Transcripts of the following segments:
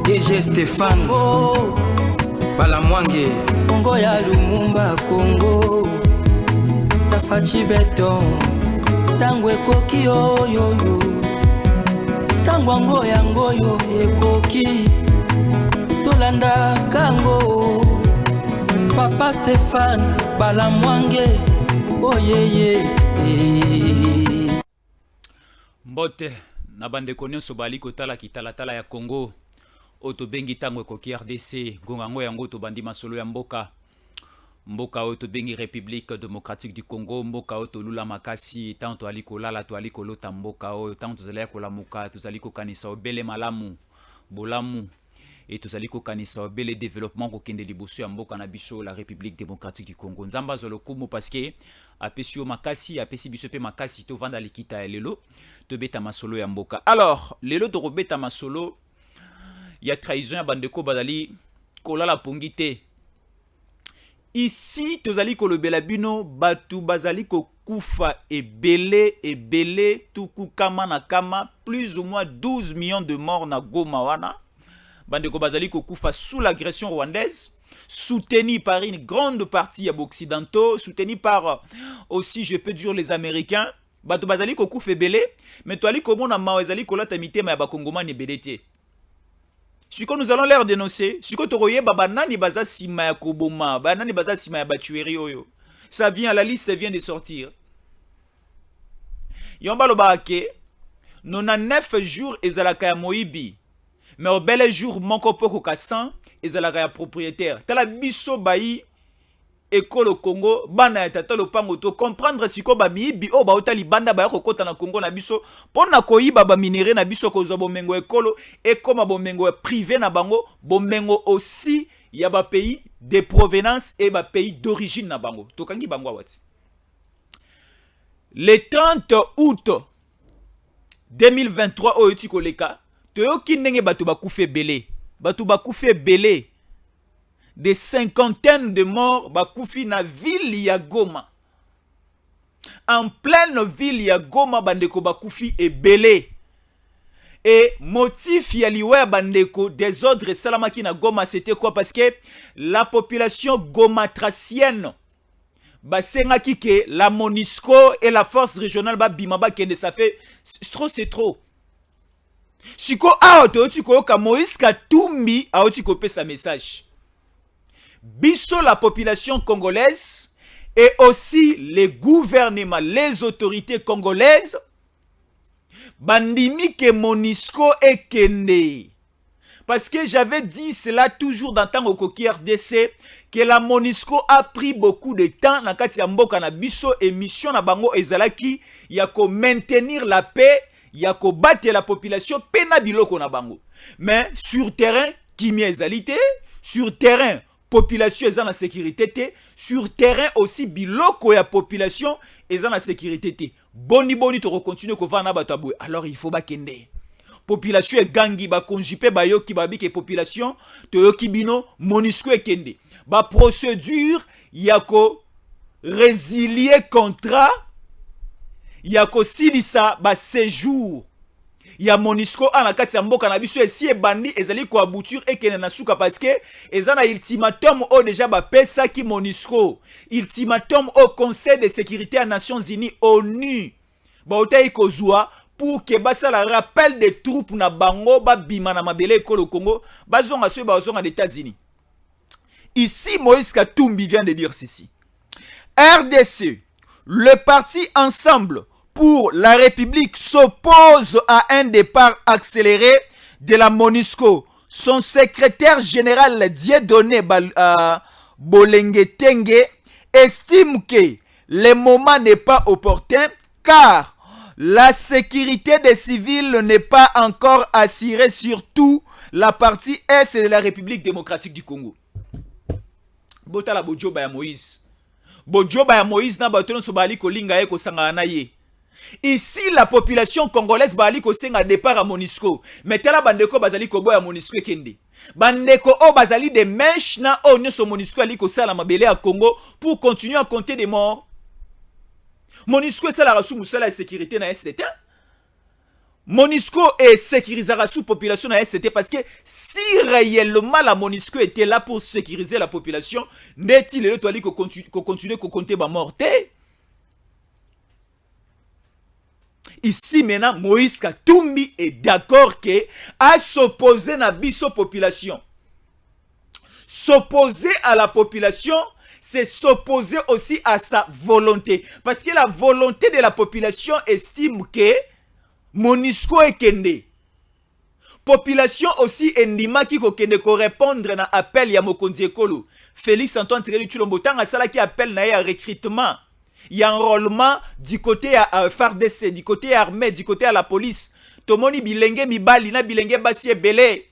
DG Stéphane Congo Balamwange Congo ya Lumumba Congo Tafachi Beton Tango ekoki oyoyo Tango ngoyo ekoki Tolanda kango Papa Stéphane Balamwange Oyeye Mbote na bande nyonso bali kotala kitala ya Congo oto bengi tango ekoki RDC gongango yango to bandi masolo ya mboka oto bengi République démocratique du Congo mboka oto lula makasi tanto ali kolala to ali kolota mboka oyo tanto tozali kolamuka tozali kokanisa obele malamu bolamu et tozali kokanisa obele développement kokende liboso ya mboka na biso la République démocratique du Congo nzamba zolo kumu parce que apesi yo makasi apesi biso pe makasi to vanda likita ya lelo to beta masolo ya mboka. Alors lelo to robeta masolo ya trahison ya bandeko bazali kolala pongite ici tozali kolobela bino batu bazali kokufa ebele tuku kama na kama plus ou moins 12 millions de morts na Goma wana bandeko bazali kokufa sous l'agression rwandaise soutenu par une grande partie occidentaux, soutenu par aussi, je peux dire, les Américains. Bato bazali kokufa ebele, mais toali komona mawezali kolata mitema ya bakongoma ne belete. Ce que nous allons leur dénoncer, ce que toroye babanani baza sima ya koboma, banani baza sima ya batueri oyo. Ça vient, la liste vient de sortir. Yomba lo baake, 99 jours ezalaka ya moibi. Mais au bel jour, mon copain Kassan est la propriétaire. Tala biso bayi école Congo, bana tata lo pangoto comprendre si ko ba mibi o ba otali banda ba ko kota na Congo na biso pona ko yiba ba minéré na biso ko zo bomengo école et comme bomengo privé na bango bomengo aussi ya ba pays de provenance et ba pays d'origine na bango. Tokangi bango wati. Le 30 août 2023 o yoti koleka toyoki ndenge bato bakufe belé des cinquantaines de morts bakufi na ville ya Goma en pleine ville ya Goma bandeko bakufi ebele et motif ya liwa bandeko désordre salamaki na Goma c'était quoi parce que la population gomatracienne basengaki ke la MONUSCO et la force régionale babima bakende ça fait c'est trop. Siko aoto tiko ka Moïse Katumbi aoti kopé sa message. Biso la population congolaise et aussi les gouvernements, les autorités congolaises bandimi ke MONUSCO et kende. Parce que j'avais dit cela toujours dans temps au Koki RDC que la MONUSCO a pris beaucoup de temps na kati ya mboka na biso émission na bango ezalaki ya ko maintenir la paix. Yako battre la population pena biloko na bango. Mais sur terrain, kimia ezalité, sur terrain, population est en sécurité, sur terrain aussi biloko ya population est en sécurité. Boni to recontinue ko va na batabou. Alors il faut bakende. Population est gangi ba konjipe ba yoki ba bike population to yoki bino MONUSCO e kende. Ba procédure yako résilier contrat yako silisa ba séjour ya MONUSCO ana kati ya mboka na biso esi ebandi ezali ko aboutir ekene na suka parce que ezana ultimatum o déjà ba pesa ki MONUSCO ultimatum au Conseil de sécurité des Nations Unies ONU ba otai kozwa pour que basa la rappel des troupes na bango ba bima na mabele ekolo Congo bazonga so ba zonga des États-Unis. Ici Moïse Katumbi vient de dire ceci. RDC, le parti Ensemble pour la République s'oppose à un départ accéléré de la MONUSCO. Son secrétaire général Dieudonné Bolengetenge estime que le moment n'est pas opportun car la sécurité des civils n'est pas encore assurée surtout la partie est de la République démocratique du Congo. Bota la bojoba ya Moïse. Bojoba ya Moïse na batono so bali ko linga ye ko sanga na ye. Ici la population congolaise bali ko senga départ à MONUSCO. Mais tela bandeko bazali ko boya MONUSCO kende. Bandeko o bazali de mèche na o nyoso MONUSCO ali ko sala mabele à Congo pour continuer à compter des morts. MONUSCO c'est la rasu musala sécurité na SDT. MONUSCO et sécuriser la sous-population, c'était parce que si réellement la MONUSCO était là pour sécuriser la population, n'est-il le toile qu'on continue à compter ma mort? Ici maintenant, Moïse Katumbi est d'accord que à s'opposer à la population. S'opposer à la population, c'est s'opposer aussi à sa volonté. Parce que la volonté de la population estime que MONUSCO est kende. Population aussi endima qui kende ko répondre na appel ya mokonzi ekolo. Félix Antoine Tshisekedi Tshilombo tanga sala qui appelle na ya recrutement. Il y a enrôlement du côté à FARDC, du côté armée, du côté à la police. Tomoni bilenge mibali na bilenge basi ebele.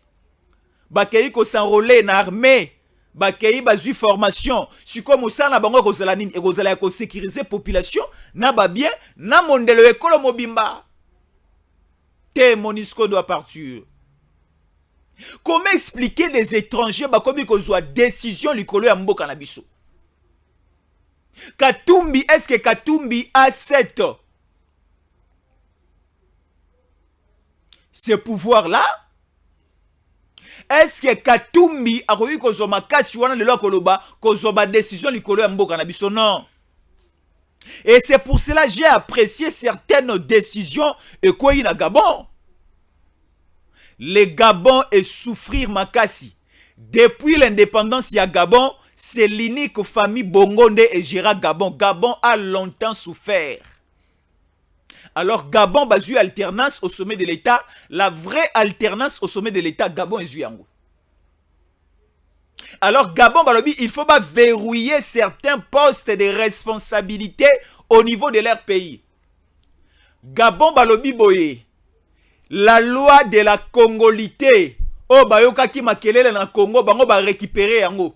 Bakei ko s'enrôler na armée. Bakei bazui formation. Si comme ça na bango ko zala nini, ko zala ko sécuriser population na ba bien na mondelo ekolo mobimba. MONUSCO doit partir. Comment expliquer les étrangers comme ils ont décision likolo ya mboka na biso? Katumbi, est-ce que Katumbi accepte ce pouvoir-là? Est-ce que Katumbi a revu qu'on soit makasi wana lelo koloba qu'on soit décision likolo ya mboka na biso? Non. Et c'est pour cela que j'ai apprécié certaines décisions et quoi il a Gabon. Le Gabon est souffrir makasi. Depuis l'indépendance, il y a Gabon, c'est l'unique famille Bongonde et Gérard Gabon. Gabon a longtemps souffert. Alors Gabon a eu alternance au sommet de l'État. La vraie alternance au sommet de l'État, Gabon est eu. Alors Gabon, il faut pas verrouiller certains postes de responsabilité au niveau de leur pays. Gabon, balobi boye. La loi de la congolité. Oh, bayoka ki makelele na Congo, bango ba récupérer yango.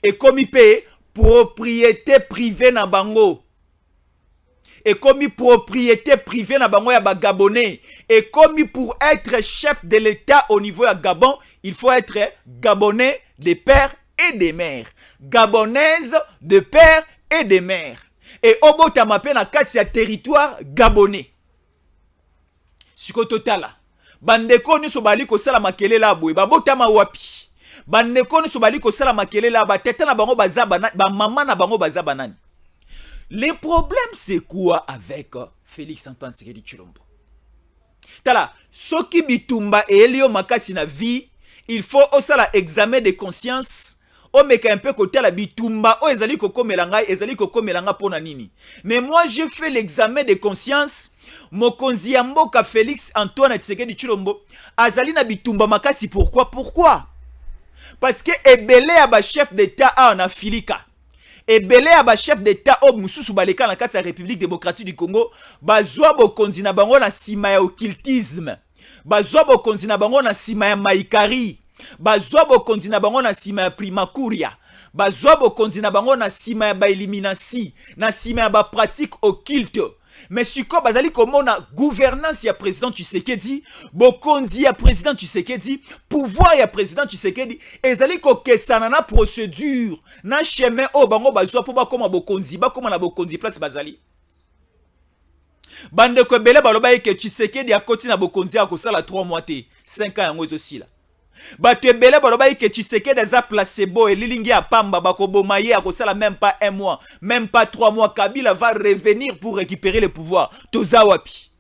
Et comme il paye propriété privée na bango. Et comme propriété privée na bango ya ba Gabonais. Et comme pour être chef de l'État au niveau ya Gabon, il faut être Gabonais de père et de mère. Gabonaise de père et de mère. Et obo tamape na kati ya territoire gabonais. Siko totala. Bandeko nyonso bali kosala makele la boye. Babotama wapi. Bandeko nyonso bali kosala makele la ba tete na bango baza banani, ba maman na bango baza banani. Le problème c'est quoi avec Félix Antoine Tshisekedi Tshilombo? Tala, soki bitumba e elio makasi na vie, il faut osala examen de conscience. O meka un peu côté la bitumba, o ezali koko melanga, ezali koko melanga pona nini. Mais moi j'ai fait l'examen de conscience. Mokonzi ya mboka Félix Antoine Tshisekedi Tshilombo azali na bitumba makasi. Pourquoi? Parce que ebele ya ba chef d'état en Afilika. Ebele ya ba chef d'état o mususu baleka na kati ya République démocratique du Congo, bazwa bokonzi na bango na sima ya occultisme. Bazwa bokonzi na bango na sima ya maikari. Bazwa bokonzi na bango na sima ya primakuria. Bazwa bokonzi na bango na sima ya ba eliminasi, na sima ya ba pratique occulte. Mais si quoi bazali komona gouvernance ya président Tshisekedi, bokonzi ya président Tshisekedi, pouvoir ya président Tshisekedi, ezali kokesana na procédure, na chemin o bango bazwa po ba koma bokonzi, ba koma na bokonzi place bazali. Bande ko bele baloba ke Tshisekedi akoti na bokonzi akosala 3 mois te, 5 ans yango aussi là. Bato ebele baloba ke Tshisekedi eza placebo et lilingi ya pamba bako bomaye akosala même pas 1 mois, même pas 3 mois. Kabila va revenir pour récupérer le pouvoir. Toza wapi?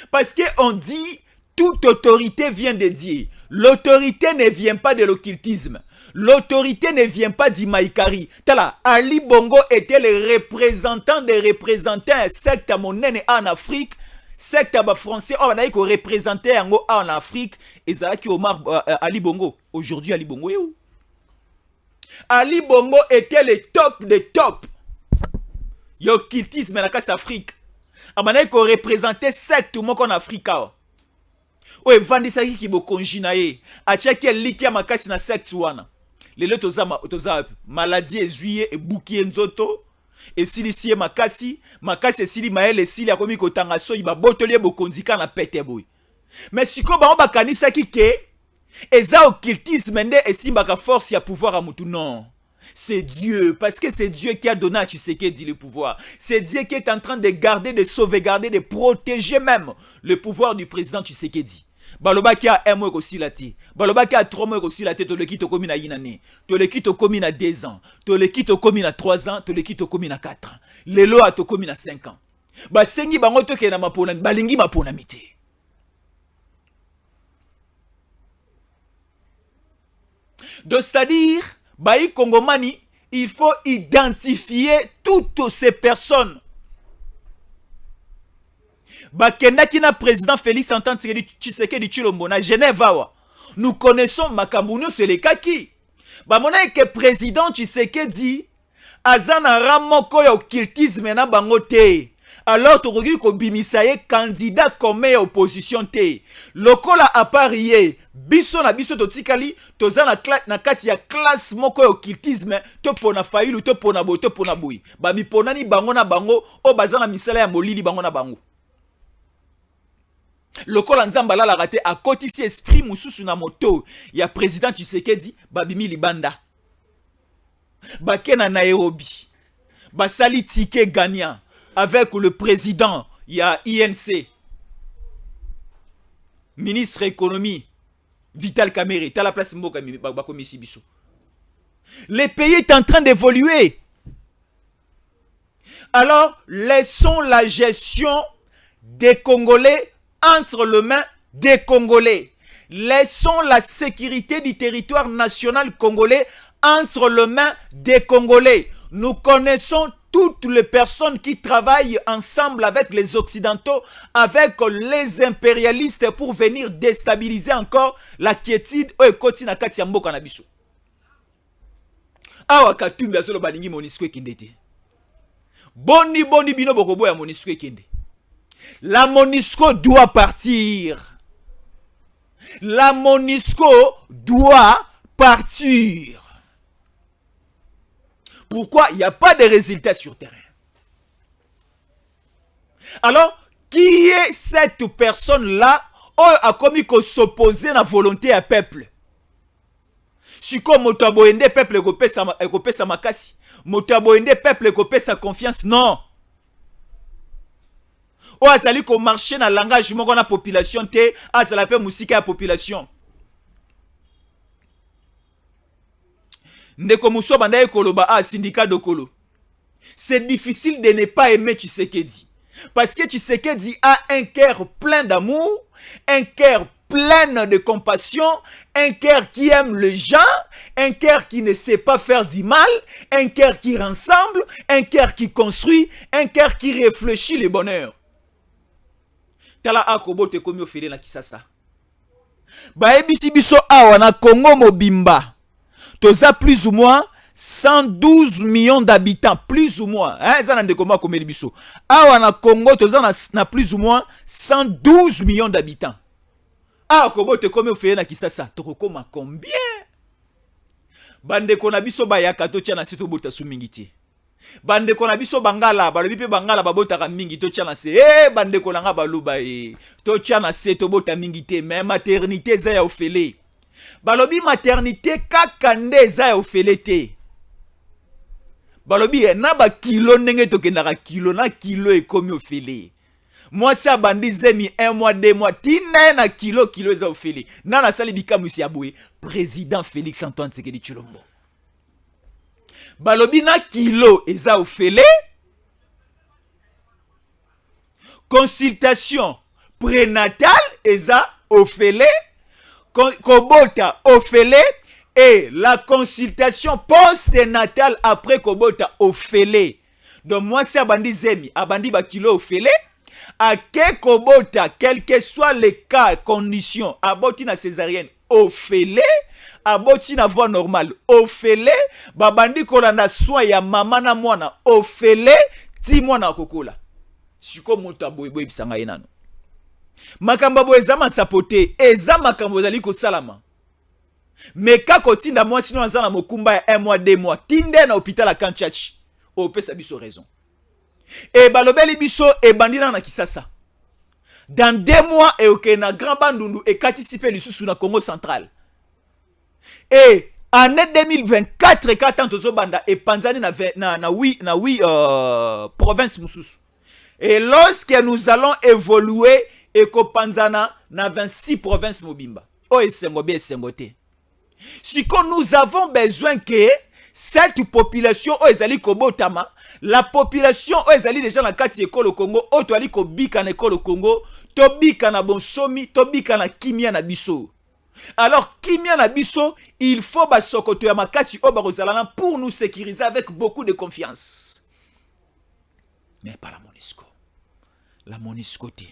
Parce que on dit toute autorité vient de Dieu. L'autorité ne vient pas de l'occultisme. L'autorité ne vient pas d'Imaïkari. Tala, Ali Bongo était le représentant des représentants secte monene en Afrique. Secte français, on a représenté en Afrique. Et ça qui Omar Ali Bongo. Aujourd'hui, Ali Bongo est où? Ali Bongo était le top des top. L'occultisme dans la Afrique. On a représenté secte tout le monde en Afrique. O evandisa ki bokonjina ye atiaki liki ya makasi na secte wana lelo toza maladie ezuye ebuki nzoto esilisie makasi esili maele esili akomi kotanga soyi babotoli bokonzika na pete boy. Mais siko bango bakanisaki ke eza occultisme nde esimbaka force ya pouvoir a mutu. Non, C'est Dieu, parce que c'est Dieu qui a donné à Tshisekedi le pouvoir. C'est Dieu qui est en train de garder, de sauvegarder, de protéger même le pouvoir du président Tshisekedi. Baloba qui a un mois aussi la té. Baloba qui a 3 mois aussi la té. To le kito komi na inane. To le kito komi na 2 ans. To le kito komi na 3 ans. To le kito komi na 4 ans. Lelo a to komi na 5 ans. Ba sengi bango to ke na mapona, balingi mapona mité. Donc c'est-à-dire, Baï Kongomani, il faut identifier toutes ces personnes. Bakenda qui na président Félix Antoine Tshisekedi Tshilombo na Genève awa. Nous connaissons Makambuno c'est les kaki. Ba mona que président Tshisekedi azana ramoko ya occultisme na bango te. Alors tokoki ko bimisa ye candidat comme opposition te. Lokola aparié biso na biso totikali toza na kati ya classe moko ya occultisme to pona failu to pona boy to pona boy. Ba mi ponani bango na bango o bazana misala ya molili bango na bango. Lokola nzamba la raté a kotisi esprit mususu na moto ya président Tshisekedi babimi libanda. Bakena Nairobi. Basali ticket gagnant avec le président ya INC. Ministre économie Vital Kamerhe, t'as la place mboka bakomisi biso. Le pays est en train d'évoluer. Alors, laissons la gestion des Congolais entre les mains des Congolais. Laissons la sécurité du territoire national congolais entre les mains des Congolais. Nous connaissons toutes les personnes qui travaillent ensemble avec les Occidentaux, avec les impérialistes pour venir déstabiliser encore la quiétude au Ekoti na kati ya mboka na biso. Awa Katumbi azolo balingi MONUSCO ekende te. Boni bino bokobo ya MONUSCO ekende. La MONUSCO doit partir. La MONUSCO doit partir. Pourquoi il n'y a pas de résultats sur terrain? Alors, qui est cette personne-là qui a commis qu'on s'opposer à la volonté à peuple? Si comme motaboende peuple ekopé sa makasi, motaboende peuple ekopé sa confiance, non. O azali ko marcher na langage moko na population te, azala pe musika ya population. Ndeko muso bandaye koloba a syndicat dokolo. C'est difficile de ne pas aimer Tshisekedi. Parce que Tshisekedi a un cœur plein d'amour, un cœur plein de compassion, un cœur qui aime les gens, un cœur qui ne sait pas faire du mal, un cœur qui rassemble, un cœur qui construit, un cœur qui réfléchit le bonheur. Tala akobo te komi ofele na Kisasa. Baebisi biso awa na Congo mobimba. Toza plus ou moins 112 millions d'habitants, plus ou moins. Hein, ça n'a de comment comme biso. Awa na Congo toza na plus ou moins 112 millions d'habitants. Ah, kobo te komi ofele na Kisasa. Toko koma combien? Bande kona biso bayaka to tia na sito bota su mingiti. Bande kona biso bangala, balobi pe bangala babota ka mingi to tia na se. Bande kona nga baluba to tia na se to bota mingite, mais maternité za ya ofele. Balobi maternité kaka nde za ya ofele te. Balobi na ba kilo ndenge to kendaka kilo na kilo ekomi ofele. Moi si abandi zemi 1 mois 2 mois tina na kilo za ofele. Nana sali bikamu si aboué président Félix Antoine Tshisekedi Tshilombo. Balobi na kilo eza ofele. Consultation prénatale eza ofele. Kobota ofele et la consultation post-natale après Kobota ofele. Donc moi si abandi zemi abandi ba kilo ofele. À quel Kobota, quel que soit les cas, conditions, aboti na césarienne ofele, aboti na voie normale ofele, babandi kolanda soin ya mama na mwana ofele, ti mwana kokola. Siko muta boyeboy bisanga yenano. Makamba bo ezama sapote, ezama makambo zali ko salama. Meka kotinda moi sinon azana mokumba ya 1 mois 2 mois, tinde na hôpital à Kanchachi. Opesa biso raison. Et balobeli biso e bandina na Kisasa. Dans 2 mois et ok na Grand Bandundu et participer lisusu na Congo central. Et Année 2024 quand tozo banda et panzani na province mususu. Et lorsque nous allons évoluer et ko panzana na 26 provinces mobimba. Oh esengo be esengo te. Si nous avons besoin que cette population o ezali kobotama, la population o ezali déjà na kati ekolo Congo, o to ali ko bika na ekolo Congo, to bika na bonsomi, to bika na kimia na biso. Alors, kimia na biso, il faut basokoto ya makasi o barozalana pour nous sécuriser avec beaucoup de confiance. Mais pas la MONUSCO. La MONUSCO te.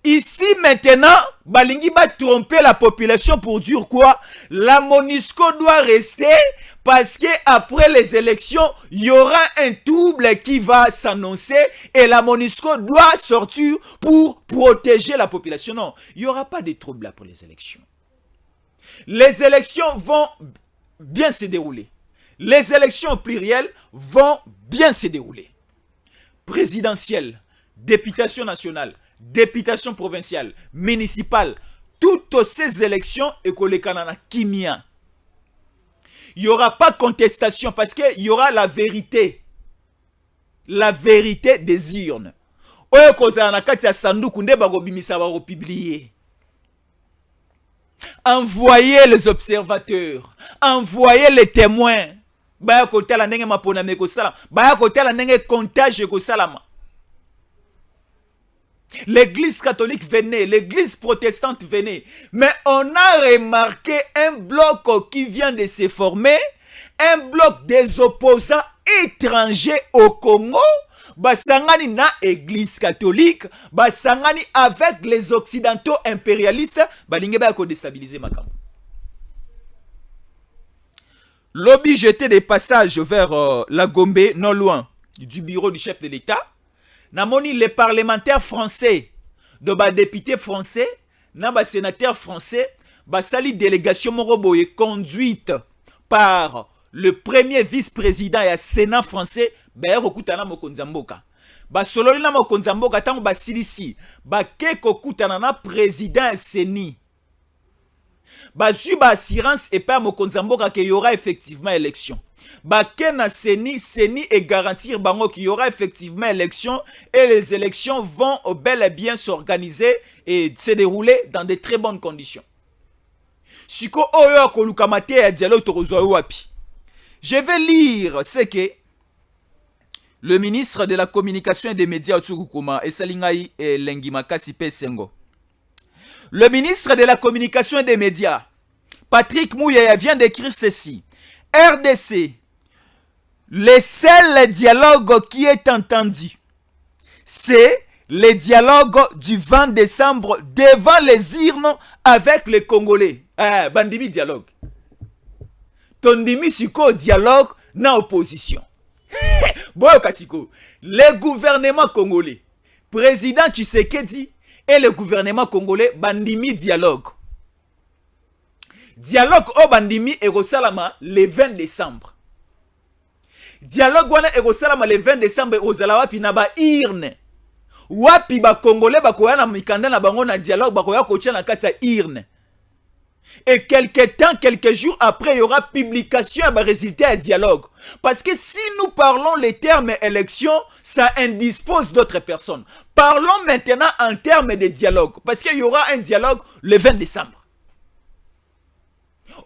Ici maintenant, balingi va tromper la population pour dire quoi? La MONUSCO doit rester parce que après les élections, il y aura un trouble qui va s'annoncer et la MONUSCO doit sortir pour protéger la population. Non, il n'y aura pas de trouble après les élections. Les élections vont bien se dérouler. Les élections plurielles vont bien se dérouler. Présidentielle, députation nationale, députation provinciale, municipale, toutes ces élections et kolekana kimia. Il n'y aura pas contestation parce qu'il y aura la vérité. La vérité des urnes. Envoyez les observateurs. Envoyez les témoins. Baya kote la nenge mapona meko salama. Baya kote la nenge comptage ko salama. L'église catholique venait, l'église protestante venait. Mais on a remarqué un bloc qui vient de se former, un bloc des opposants étrangers au Congo, basangani na église catholique, basangani avec les occidentaux impérialistes, balinge ba ko déstabiliser makambo. Lobby jeté des passages vers la Gombe, non loin du bureau du chef de l'État. Namoni les parlementaires français, de bas députés français, na bas sénateurs français, bas sali délégation moroboye conduite par le premier vice-président et sénat français, ba yokutana mokonzamboka. Ba sololi na mokonzamboka tango ba silisi, ba keko kutana na président seni. Ba su ba assurance et pas mokonzamboka qu'il y aura effectivement élection. Bakena Seni et garantir bango qu'il y aura effectivement élection et les élections vont bel et bien s'organiser et se dérouler dans de très bonnes conditions. Siko oyo kolukamate ya dialogue torozo wapi. Je vais lire ce que le ministre de la communication et des médias Otsukukuma et Salingai et Lengimakasi Pesengo. Le ministre de la communication et des médias Patrick Mouyaya vient d'écrire ceci. RDC, le seul dialogue qui est entendu, c'est le dialogue du 20 décembre devant les urnes avec les Congolais. Bandimi dialogue. Tondimi siko dialogue na opposition. Boyo kasiko. Le gouvernement congolais, président Tshisekedi et le gouvernement congolais, bandimi dialogue. Dialogue au bandimi Erosalama le 20 décembre. Dialogue wana Erosalama le 20 décembre Erosala wapi na ba irne. Wapi ba Congolais ba koya na mikanda na bango na dialogue ba koya kotia na kati ya irne. Et quelques jours après, il y aura publication à résultat et dialogue. Parce que si nous parlons les termes élection, ça indispose d'autres personnes. Parlons maintenant en termes de dialogue. Parce qu'il y aura un dialogue le 20 décembre.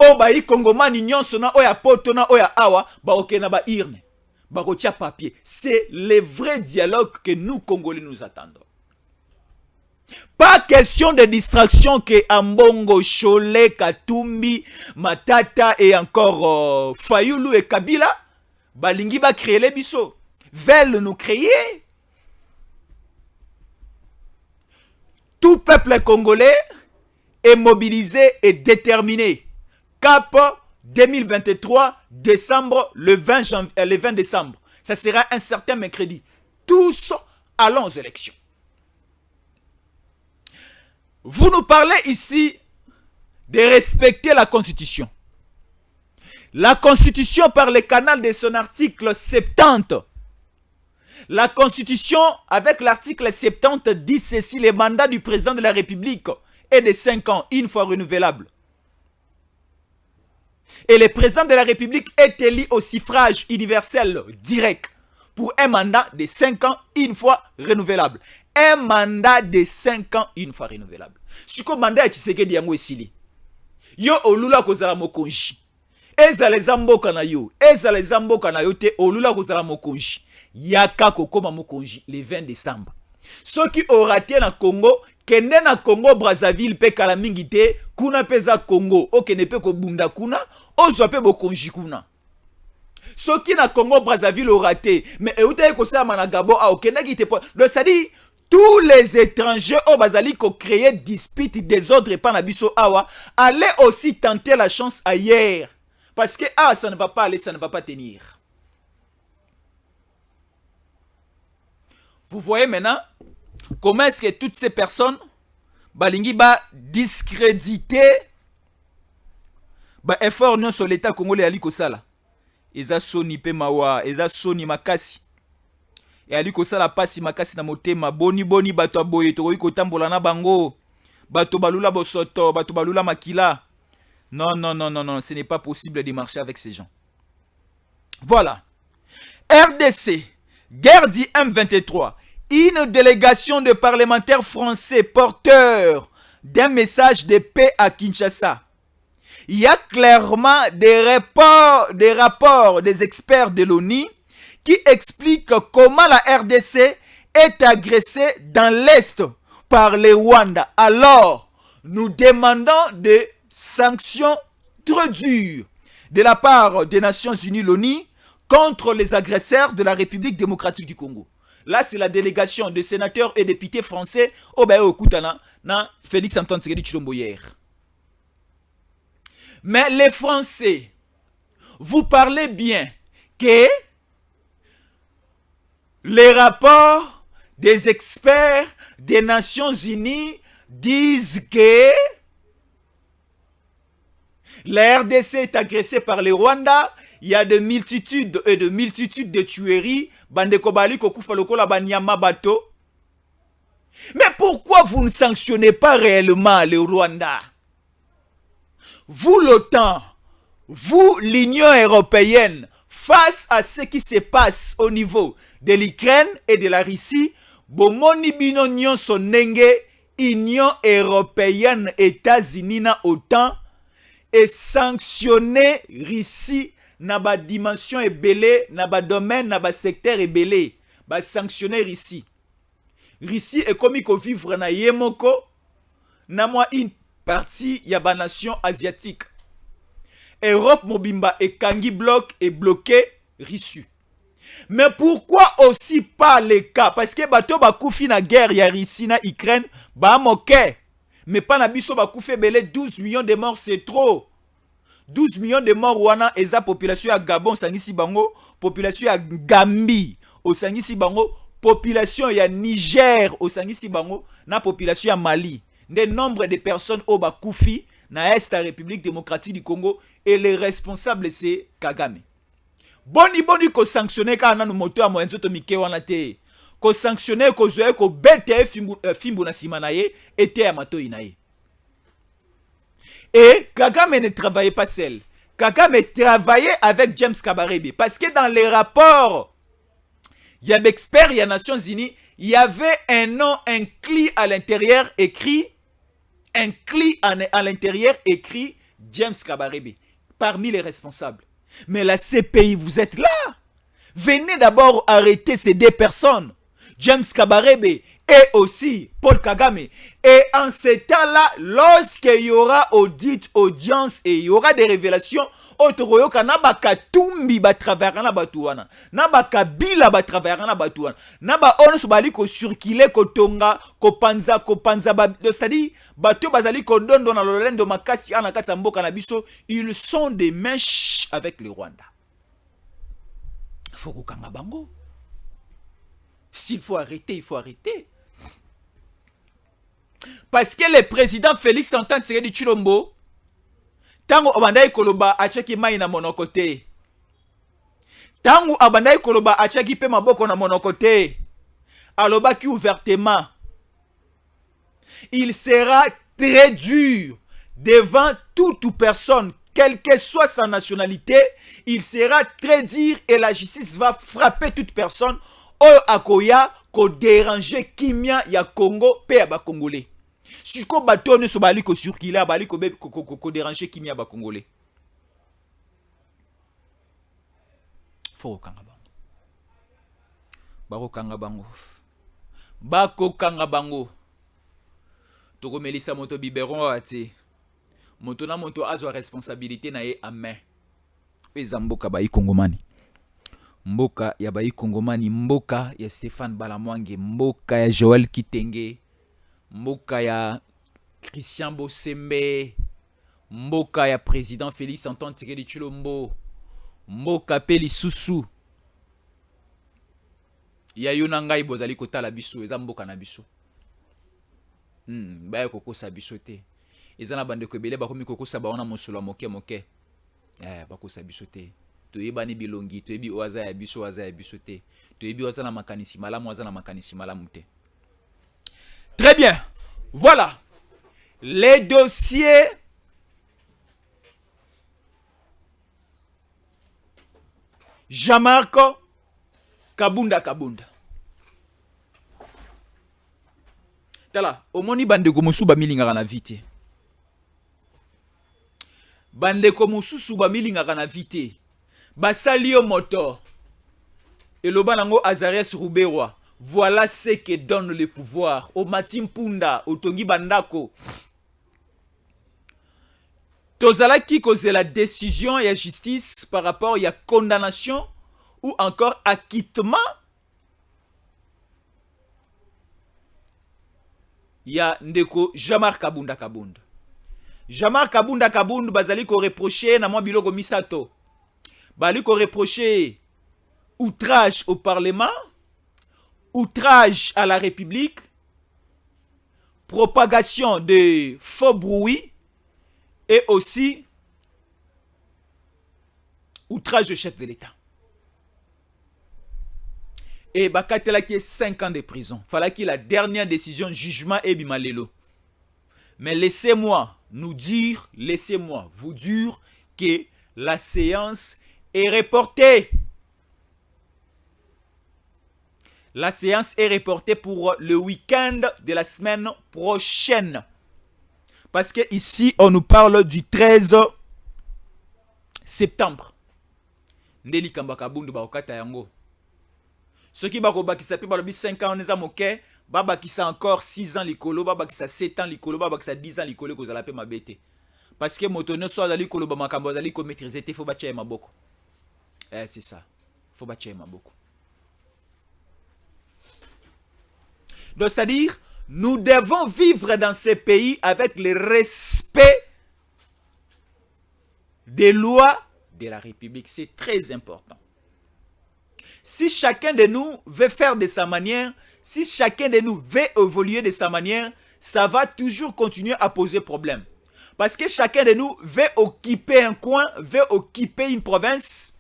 Oh ba yi kongomani nyonso na oya poto na oya awa ba okena ba irne ba kotia papier. C'est le vrai dialogue que nous Congolais nous attendons. Pas question de distraction que Ambongo, Cholet, Katumbi, Matata et encore Fayoulou et Kabila balingi ba créer les biso veulent nous créer. Tout peuple congolais est mobilisé et déterminé. Cap 2023, décembre, le 20 décembre. Ça sera un certain mercredi. Tous allons aux élections. Vous nous parlez ici de respecter la Constitution. La Constitution par le canal de son article 70. La Constitution avec l'article 70 dit ceci: le mandat du président de la République est de 5 ans, une fois renouvelable. Et le président de la République est élu au suffrage universel direct pour un mandat de 5 ans, une fois renouvelable. Un mandat de 5 ans, une fois renouvelable. Si le mandat est Tshisekedi yango esili, yo olula kozala mokonji. Ezala zamboka na yo, ezala zamboka na yo te olula kozala mokonji. Yaka kokoma mokonji le 20 décembre. Ceux qui ont raté na Congo, kende na Congo Brazzaville pe kala mingi te, kuna peza Congo, okene pe ko bunda kuna, ozwa pe bokonji kuna. Ceux qui na Congo Brazzaville ont raté, mais euta ko sa managabo a okenda ki te po. Donc ça dit tous les étrangers au bazali ko créer dispute désordre et pas na biso awa, allez aussi tenter la chance ailleurs parce que ça ne va pas aller, ça ne va pas tenir. Vous voyez maintenant comment est-ce que toutes ces personnes balingi ba discréditer ba effort non sur l'état congolais ali kosala. Eza soni pe mawa, eza soni makasi. Et ali kosala pasi makasi na motema boni bato aboye to ko tambola na bango. Bato balula bosoto, bato balula makila. Non, ce n'est pas possible de marcher avec ces gens. Voilà. RDC, guerre du M23. Une délégation de parlementaires français porteurs d'un message de paix à Kinshasa. Il y a clairement des rapports des experts de l'ONU qui expliquent comment la RDC est agressée dans l'Est par les Rwandais. Alors, nous demandons des sanctions très dures de la part des Nations Unies, l'ONU, contre les agresseurs de la République démocratique du Congo. Là, c'est la délégation de sénateurs et députés français au Koutana, na Félix Antoine Tshisekedi Tshilombo hier. Mais les Français, vous parlez bien que les rapports des experts des Nations Unies disent que la RDC est agressée par les Rwandais. Il y a de multitudes et de multitudes de tueries. Bandeko bali kokufa lokola banyama bato. Mais pourquoi vous ne sanctionnez pas réellement le Rwanda? Vous l'OTAN, vous l'Union européenne, face à ce qui se passe au niveau de l'Ukraine et de la Russie, bomoni bino nyonso nenge Union européenne, États-Unis na OTAN et sanctionner Russie na ba dimension ebele, na ba domaine, na ba secteur ebele, ba sanctionner Russie. Russie est comme ko vivre na yemoko na moi une partie ya ba nation asiatique. Europe mobimba et kangi bloc est bloqué Russie. Mais pourquoi aussi pas les cas? Parce que bato bakoufi na guerre ya Russie na Ukraine ba moke. Mais pas na biso bakoufi belé 12 millions de morts, c'est trop. 12 millions de morts wana eza population ya Gabon sangisi bango, population ya Gambie au sangisi bango, population ya Niger au sangisi bango, na population ya Mali. Le nombre de personnes au bakoufi na Est la République démocratique du Congo et les responsables c'est Kagame. Boni ko sanctionner ka na moto ya moyenzo to mike wana te. Ko sanctionner ko zoe ko bete fimbu na simana ye ete ya mato inaye. Et Kagame ne travaillait pas seul. Kagame travaillait avec James Kabarebe. Parce que dans les rapports, il y a d'experts, il y a Nations Unies, il y avait un nom inclus à l'intérieur écrit, à l'intérieur écrit James Kabarebe, parmi les responsables. Mais la CPI, vous êtes là. Venez d'abord arrêter ces deux personnes, James Kabarebe et aussi Paul Kagame. Et en ce temps-là, lorsqu'il y aura audience et il y aura des révélations, otoroyoka na bakatumbi ba travers na batuana, na bakabila ba travers na batuana, na ba onso bali ko circuler ko tonga ko panza c'est-à-dire bato bazali ko dondo na lolendo makasi ana kati mboka na biso, ils sont des mèches avec le Rwanda. Faut kokanga bango. S'il faut arrêter, il faut arrêter. Parce que le président Félix Antoine Tshisekedi Tshilombo, tango abandai koloba achaki mai na monoko te. Tango abandai koloba achaki pe maboko na monoko te. Alobaki ouvertement. Il sera très dur devant toute personne quelle que soit sa nationalité, il sera très dur et la justice va frapper toute personne oyo akoya ko déranger kimia ya Congo pe ya ba Congolais. Siko bato ne so bali ko circuler bali ko déranger kimia ba Congolais. Faut kanga bango. Bako kanga bango. Bako kanga bango. Toko melisa moto biberon ate. Moto na moto azwa responsabilité na ye amen. Eza mboka ba Kongomani. Mboka ya ba Kongomani, mboka ya Stéphane Balamwange, mboka ya Joël Kitenge, mboka ya Christian Bosembe, mboka ya président Félix Antoine Tshisekedi Tshilombo, mboka peli susu. Ya yona ngai bozali kotala biso, eza mboka na biso. Baya kokosa biso te. Eza na bandeko ebele bakomi kokosa baona mosolo moke moke. Bakosa biso te. Toyebani bilongi, toyebi oaza ya biso te. Toyebi oaza na makanisi malamu, oaza na makanisi malamu te. Très bien. Voilà. Les dossiers Jean-Marc Kabunda. Tala, omoni bandeko mosusu bamilingaka na vite. Bandeko mosusu bamilingaka na vite. Basali yo moto. Eloba nango Azarias Rouberwa. Voilà ce que donne le pouvoir. O Matim Punda, o Tongi Bandako. Tozalaki cause la décision et la justice par rapport à la condamnation ou encore acquittement. Ya ndeko Jean-Marc Kabunda. Jean-Marc Kabunda bazali ko reprocher na mwa biloko misato. Bali ko reprocher outrage au Parlement, outrage à la République, propagation de faux bruits et aussi outrage au chef de l'État. Et bakatela qui est 5 ans de prison. Fallait qu'il la dernière décision jugement et bimalelo. Mais laissez-moi vous dire que la séance est reportée. La séance est reportée pour le week-end de la semaine prochaine. Parce que ici, on nous parle du 13 septembre. Ndeli kambaka bundu ba okata yango. Ce qui bako bakisa pe balobi 5 ans neza moke, ba bakisa encore 6 ans likolo, ba bakisa 7 ans likolo, ba bakisa 10 ans likolo ko zala pe mabete. Parce que motono so azali kolo ba makambo azali ko maîtriser te faut ba tchaya maboko. C'est ça. Faut ba tchaya maboko. Donc c'est-à-dire nous devons vivre dans ce pays avec le respect des lois de la République. C'est très important. Si chacun de nous veut faire de sa manière, si chacun de nous veut évoluer de sa manière, ça va toujours continuer à poser problème. Parce que chacun de nous veut occuper un coin, veut occuper une province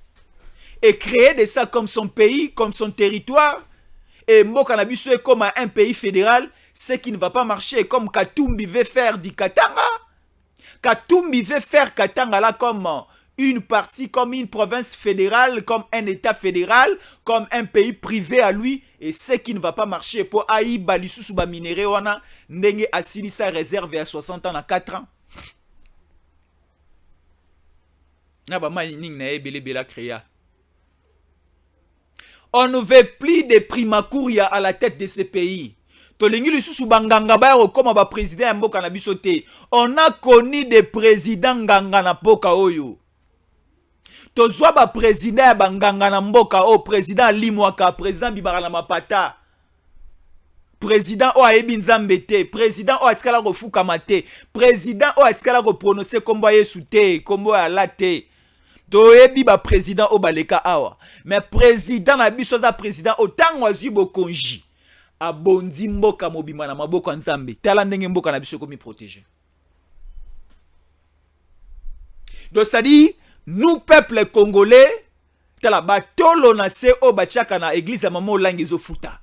et créer de ça comme son pays, comme son territoire. Et Mokanabiso est comme un pays fédéral, ce qui ne va pas marcher comme Katumbi veut faire du Katanga. Katumbi veut faire Katanga là comme une partie, comme une province fédérale, comme un état fédéral, comme un pays privé à lui. Et ce qui ne va pas marcher pour Aïe Balisusu ba minéré wana ndenge asili sa réserve à 60 ans à 4 ans. On ne veut plus de Primakouria à la tête de ce pays. On a connu des présidents nganga na poka oyo. Tozwa ba président banganga na mboka o président Limwaka, président Bibarala Mapata. Président o ayebi nzambe te, président o atikala ko fukama te, président o atikala ko prononcer kombo Yesu te, kombo ala te. Toyebi ba président o baleka awa. Mais président na biso za président otango azwi bokonji. Abondi mboka mobima na maboko nzambe. Tala ndenge mboka na biso komi protéger. Donc ça dit nous peuple congolais tala ba tolo na se o bachaka na église ya mama olangi zo futa.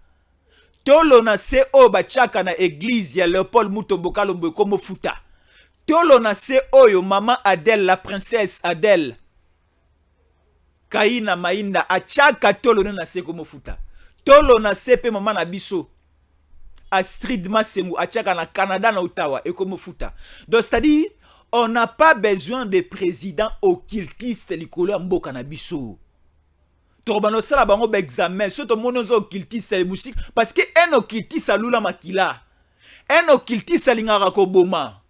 Tolo na se o bachaka na église ya Léopold Mutombo Kalombo komo futa. tolo na se oyo maman Adèle, la princesse Adèle Kaina Mainda achaka tolo na se komo futa. Tolo na se pe maman na biso Astrid Masengu achaka na Canada na Ottawa et komo futa. Donc c'est-à-dire on n'a pas besoin de président occultiste likolo mboka na biso. Torbano sala bango ba examen surtout monozo occultiste les musique parce que un occultiste alula makila. Un occultiste alingara ko boma.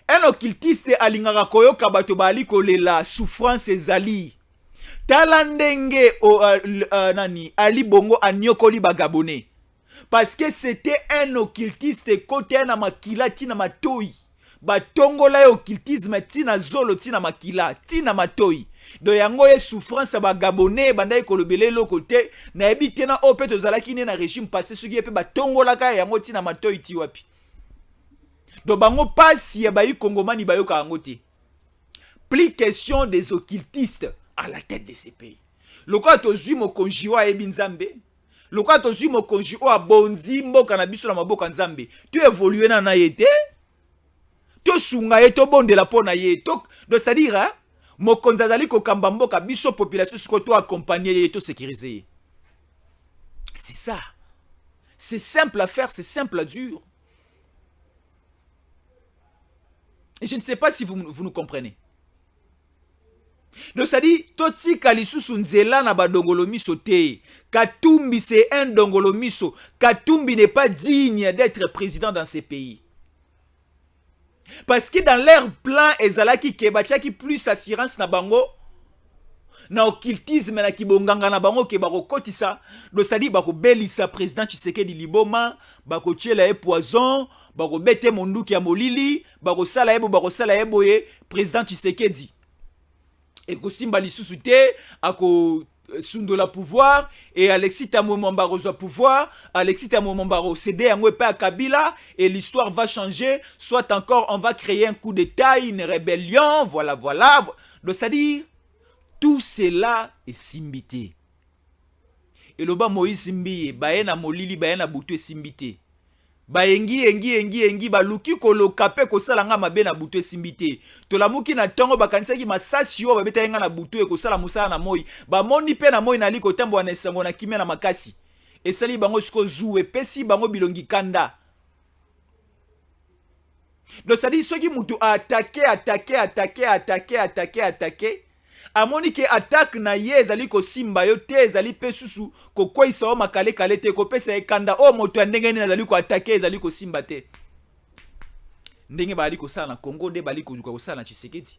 Un occultiste alingara ko yoka bato bali ko lela souffrance ezali. Talandenge o nani Ali Bongo anyokoli bagabone. Parce que c'était un occultiste côté na makila tina matoi. Batongola yo occultisme tina zolo tina makila tina matoi. Do yango ye souffrance bagabone bandai kolobele lo côté na ebite na opeto zalaki ne na régime passé ce qui est pe batongola ka yango tina matoi ti wapi. Do bango pasi ya bayi kongomani bayoka yango te. Plus question des occultistes à la tête de ces pays. Le quoi tozui mo konjiwa e binzambe. Le quoi tozui mo konjiwa bondi mboka na biso na maboka nzambe. Tu évoluer na yete. To sunga ye to bonde la pona ye. Donc c'est-à-dire hein, mo konzazali ko kamba mboka biso population siko to accompagner ye to sécuriser. C'est ça. C'est simple à faire, c'est simple à dire. Et je ne sais pas si vous nous comprenez. Donc ça dit, Toti Kalisusu Nzela na badongolomiso te. Katumbi c'est un dongolomiso. Katumbi n'est pas digne d'être président dans ces pays. Parce que dans leur plan, ezalaki kebachaki plus assurance na bango. Na occultisme na kibonganga na bango ke bako kotisa. Donc ça dit, bako belisa président Tshisekedi Liboma. Bako tchela e poison. Bako bete monduki ya molili. Bako sala ebo ye président Tshisekedi. Et que Simba lisusu te ako sundola pouvoir et Alexis Tamouemba Barozo pouvoir, Alexis Tamouemba Barozo cédé yango pe à Kabila et l'histoire va changer, soit encore on va créer un coup d'état, une rébellion, voilà. Donc c'est-à-dire tout cela est simbité. Et le bas Moïse Simbi, baena molili baena butu simbité. Ba engi baluki kolo kape ko sala nga mabe na butu esimbite to lamuki na tongo bakanisa ki masasi yo babeta nga na butu e ko sala musala na moi ba moni pe na moi na liko tembo na esango na kimia na makasi esali bango siko zuwe pesi bango bilongi kanda. Donc ça dit ceux qui mutu attaquer amoni ke attaque na ye ezali ko simba yo te ezali pe susu ko koisa o makale kale te ko pesa e kanda o moto ndenge ni ezali ko attaquer ezali ko simba te ndenge bali ko sala na Congo nde bali ko sala na Tshisekedi.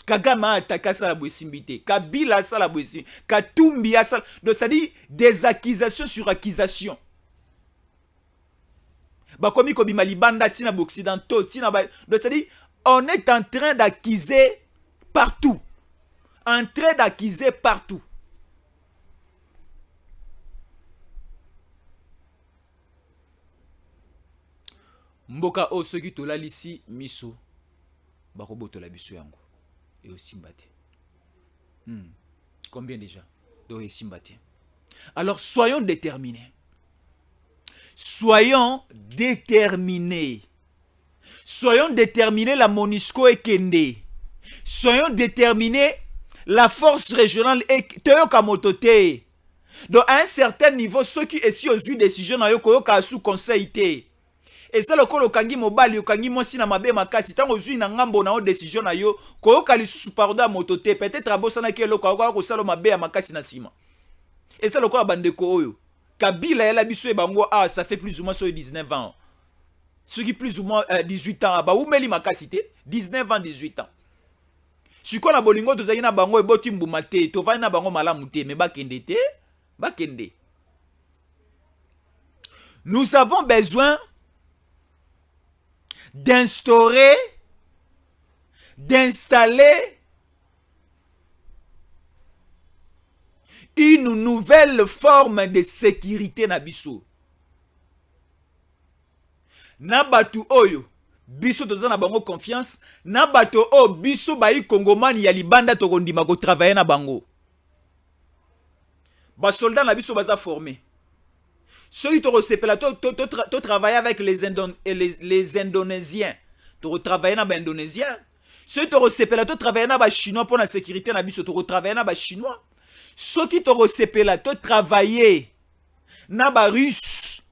Kagame attaque sala bo simbité, Kabila sala bo sim, Katumbi sala. Donc ça dit des accusations sur accusations. Ba komi ko bima libanda tina bo occidentaux tina ba. Donc ça dit on est en train d'accuser partout. En train d'accuser partout. Mboka o soki to lalisi miso bakobo to la biso yango et aussi mbate. Combien déjà? Do aussi mbate. Alors soyons déterminés. Soyons déterminés. Soyons déterminés la MONUSCO et Kende. Soyons déterminés la force régionale est Toyokamotote. Donc à un certain niveau, ceux qui sont aux décisions na yoka sous conseil te. Et ça le ko lokangi mobali yokangi mosi na mabe makasi tango zui na ngambo na o décision na yo koyoka lisusu pardon motote peut-être abosana ke loko ko sala mabe makasi na sima. Et ça le ko bandeko oyo. Kabila ya la biso e bango ça fait plus ou moins 19 ans. Ceux qui plus ou moins 18 ans ba umeli makasi te 19 ans 18 ans. Si on a bolingo to zaki na bango e boti mbuma te to va na bango malamu te mais bakende te bakende. Nous avons besoin d'installer une nouvelle forme de sécurité na biso. Na batu oyo biso tozana bango confiance na bato o biso bayi kongomani ya libanda to kondima ko travailler na bango. Ba soldats na biso baza formés. Ceux qui te recépela to travailler avec les Indonésiens. tu retravailler na ba indonésien. Si tu resepela tu travailler na ba chinois pour la sécurité na biso, tu retravailler na ba chinois. Ceux qui te resepela tu travailler na ba russe,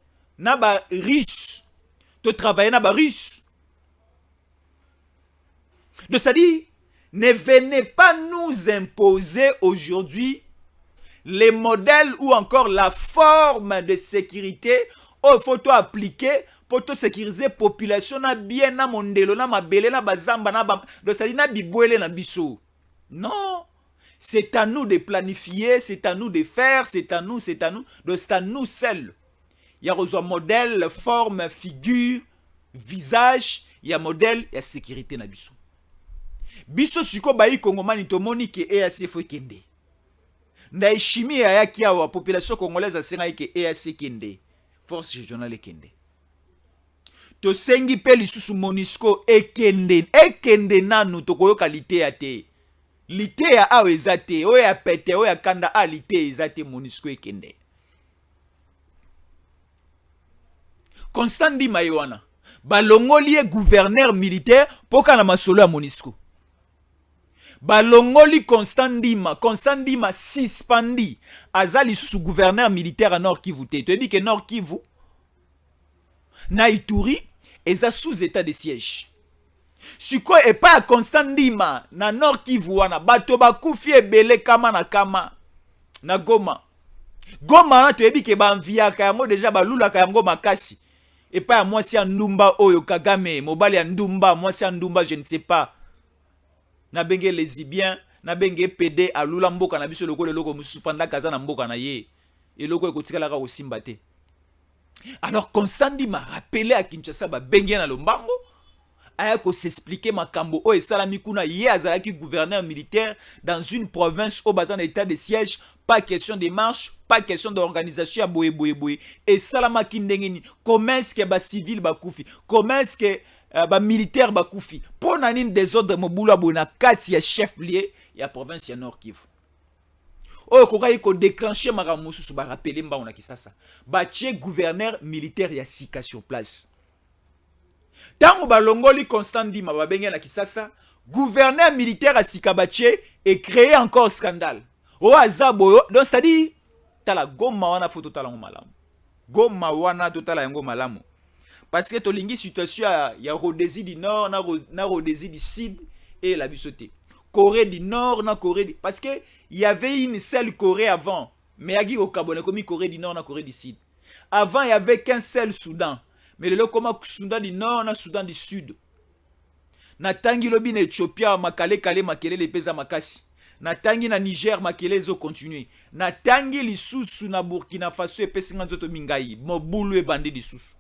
tu travailler na ba russe. Donc ça dit, ne venez pas nous imposer aujourd'hui les modèles ou encore la forme de sécurité où il faut tout appliquer pour tout sécuriser la population na bien na mondelo na mabele na bazamba na bam. Donc ça dit na bibwele na biso. Non, c'est à nous de planifier, c'est à nous de faire, c'est à nous. Donc c'est à nous seuls. Il y a un modèle, forme, figure, visage, il y a modèle, il y a sécurité na biso. Biso siko bayi kongomani tomoni ke EAC fo kende. Na chimie ya kia wa population congolaise asenga ke EAC kende. Force régionale kende. To sengi pe lisusu MONUSCO ekende nanu tokoyoka lite ya te. Lite ya awe ezate, o ya pete, o ya kanda a lite ezate MONUSCO ekende. Constant Ndima Yohana balongoli gouverneur militaire poka na masolo ya MONUSCO. Balongoli Constant Ndima suspendi azali sous gouverneur militaire à Nord Kivu te. Tu dis que Nord Kivu na Ituri eza sous état de siège. Siko e pas Constant Ndima na Nord Kivu wana bato bakufi ebele kama na Goma. Goma na tu dis que ba envia ka yango déjà balula ka yango makasi. Et pas moi si Ndumba oyo Kagame, mobali ya Ndumba, moi si Ndumba je ne sais pas. Na benge lesbien, na benge PD alula mboka na biso loko musupanda kaza na mboka na ye. Et loko ekotikala ka osimba te. Alors Constant Ndima rappelé à Kinshasa ba benge na lombango aya ko s'expliquer makambo o esalami kuna ye azalaki gouverneur militaire dans une province au bazan état de siège. Pas question de marche, pas question d'organisation à boye. Et salama kindengeni, comment est-ce que ba civil ba koufi, comment est-ce que ba militaire ba koufi, pour nanine désordre mobula bona kati ya chef lié ya province ya Nord Kivu. Oh kokai ko déclencher maramusu su ba rappeler mba ona kisasa. Ba tie gouverneur militaire ya sika sur place. Tango ba longoli Constant Ndima ba benga na kisasa, gouverneur militaire à sika ba tie et créer encore scandale. O azabo donc c'est-à-dire tala Goma wana foto tala malamu. Goma wana totala yango malamu. Parce que tolingi situation ya Rhodésie du Nord na Rhodésie du Sud et la bisoté. Corée du Nord na Corée du... Parce que il y avait une seule Corée avant, mais yagi au Gabon comme Corée du Nord na Corée du Sud. Avant il y avait qu'un seul Soudan, mais le comme Soudan du Nord na Soudan du Sud. Na tangi lobi na Ethiopia makale makele peza makasi. Na tangi na Niger makele zo continuer. Na tangi lisusu na Burkina Faso et pesinga nzoto mingai. Mobulu e bandi lisusu.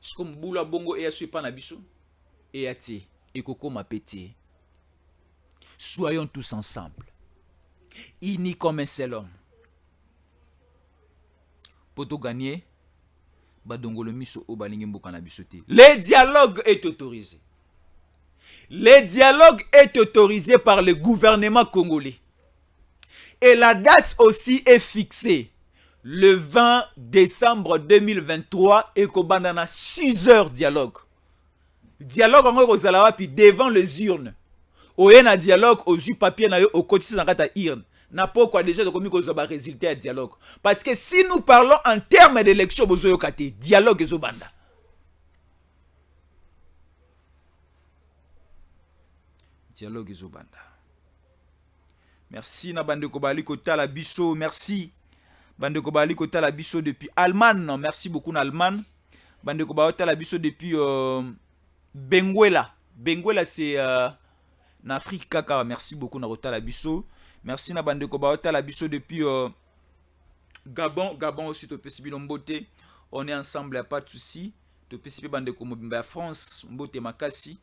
Siko mbulu bongo e asu pa na biso. E ati e koko mapeti. Soyons tous ensemble. Unis comme un seul homme. Poto gagner badongolo miso o balingi mboka na biso te. Le dialogue est autorisé. Le dialogue est autorisé par le gouvernement congolais. Et la date aussi est fixée. Le 20 décembre 2023 et kobandana 6 heures dialogue. Dialogue en gros puis devant les urnes. Oye na dialogue aux yeux papier na yo au quotidien na kata urne. Na pourquoi déjà de komi ko zoba résultat à dialogue. Parce que si nous parlons en termes d'élection bozo kate dialogue ezobanda. Dialogue ezobanda. Merci na bande ko bali ko tala biso, merci. Bande ko bali ko tala biso depuis Allemagne, merci beaucoup na Allemagne. Bande ko bali tala biso depuis Benguela. Benguela c'est en Afrique kaka, merci beaucoup na tala biso. Merci na bande ko bali tala biso depuis Gabon, Gabon aussi to pesi bilombote. On est ensemble, y a pas de souci. To pesi bande ko mobimba France, mbote makasi.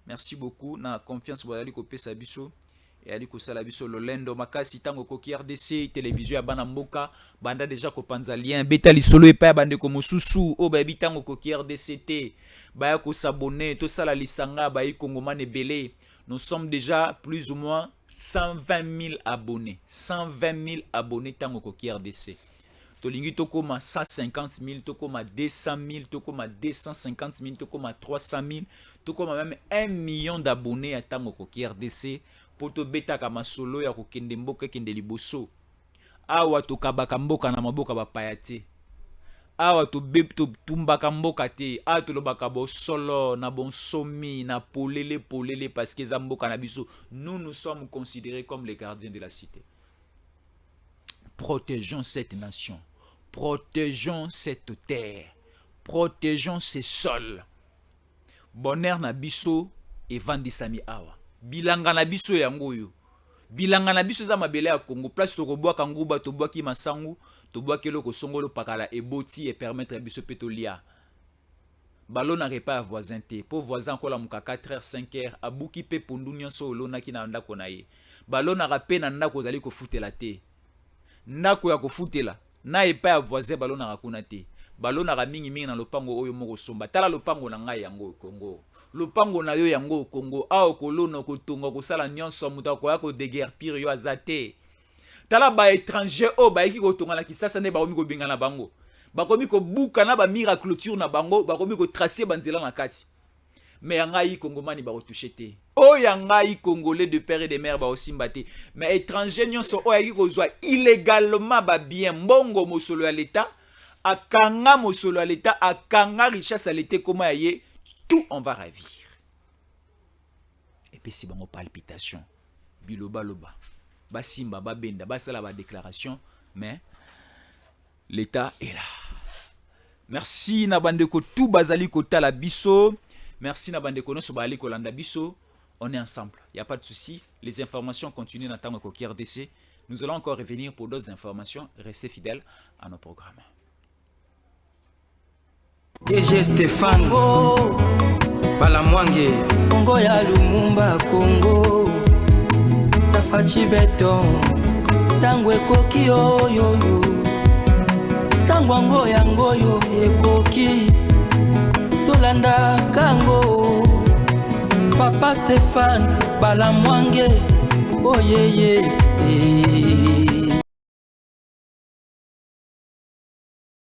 Merci beaucoup na confiance boali ko pesa biso et ali ko sala biso lolendo makasi tango ko RDC télévision ya bana mboka banda déjà ko panza lien beta lisolo epa bande ko mosusu o ba bitango ko RDC te ba ya ko s'abonner to sala lisanga ba ikongomane belé. Nous sommes déjà plus ou moins 120 000 abonnés. 120 000 abonnés tango ko RDC. tolingi tokoma 150 000, tokoma 200 000, tokoma 250 000, tokoma 300 000, tokoma même 1 million d'abonnés à tango koki RDC pour to betaka masolo ya kokende mboka kende liboso. Awa tokabaka mboka na maboka bapaya te. Awa to tumbaka mboka te. Awa tolobaka bo solo na bon somi na polele parce que za mboka na biso. Nous sommes considérés comme les gardiens de la cité. Protégeons cette nation. Protégeons cette terre. Protégeons ces sols. Bonheur na biso et vandisami awa. Bilanga na biso yango yo. Bilanga na biso za mabele ya Congo. Place to kobwaka nguba to bwaki masangu, to bwaki loko songolo pakala eboti et permettre biso petolia. Balo na repas voisin te. Po voisin ko la muka 4h 5h abuki pe pondu nyonso olona ki na ndako na ye. Balo na rape na ndako zali ko futela te. Ndako ya ko futela na epa ya voisin balo na rakuna te. Balo na mingi mingi na lopango oyo moko somba. Tala lopango na ngai yango Congo. Lopango na yo yango Congo. A okolono ko tonga ko sala nyonso muta ko ya ko déguerpir yo azate. Tala ba étranger o ba eki ko tonga la kisasa ne ba komi ko binga na bango. Ba komi ko buka na ba mira clôture na bango, ba komi ko tracer banzela na kati. Mais yangai Congomani ba retoucher te. O yangai Congolais de père et de mère ba osimbate. Mais étranger nyonso o yaki ko zwa illégalement ba bien mbongo mosolo ya l'état. Akanga mosolo à l'état, akanga richesse à l'état, comment y tout on va ravir. Et puis si bon palpitation, biloba loba, basimba babenda, basala ba déclaration, mais l'état est là. Merci na bandeko tout bazali kota la biso, merci na bandeko no so bali kolanda biso, on est ensemble, il y a pas de souci, les informations continuent dans tango koki RDC. Nous allons encore revenir pour d'autres informations, restez fidèles à nos programmes. DG Stéphane Balamwange Congo ya Lumumba Congo Tafachi beton Tango ekoki oyo Tango ngoyo ekoki Tolanda kango Papa Stéphane Balamwange Oh yeah yeah